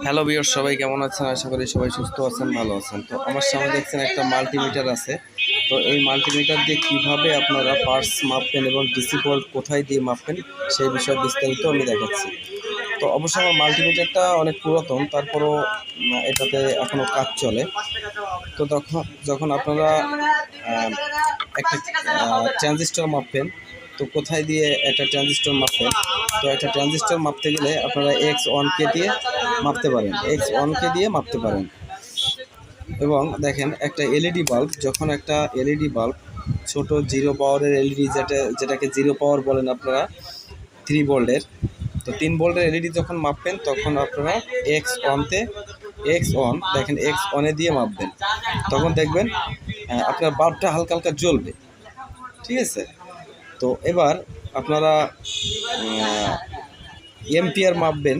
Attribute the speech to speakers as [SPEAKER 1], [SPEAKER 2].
[SPEAKER 1] Hello viewers, সবাই কেমন আছেন? আশা করি সবাই সুস্থ আছেন, ভালো আছেন। তো আমার সামনে দেখছেন একটা মাল্টিমিটার আছে। তো এই মাল্টিমিটার দিয়ে কিভাবে আপনারা পার্টস মাপবেন এবং ডিসি ভোল্ট কোথায় দিয়ে মাপবেন সেই বিষয়ে বিস্তারিত আমি দেখাচ্ছি। তো অবশ্য আমার মাল্টিমিটারটা অনেক পুরাতন, তারপরও এটাতে এখনও কাজ চলে। তো যখন আপনারা একটা ট্রানজিস্টর মাপবেন, তো কোথায় দিয়ে একটা ট্রানজিস্টর মাপবেন? তো একটা ট্রানজিস্টর মাপতে গেলে আপনারা X1 কে দিয়ে মাপতে পারেন, X1 কে দিয়ে মাপতে পারেন। এবং দেখেন, একটা এলইডি বাল্ব, যখন একটা এলইডি বাল্ব ছোট জিরো পাওয়ারের এলইডি, যেটাকে জিরো পাওয়ার বলেন আপনারা, 3 ভোল্টের, তো 3 ভোল্টের এলইডি যখন মাপবেন তখন আপনারা X1 দেখেন, X1 দিয়ে মাপবেন। তখন দেখবেন আপনার বাল্বটা হালকা হালকা জ্বলবে। ঠিক আছে? তো এবার আপনারা এম্পিয়ার মাপবেন।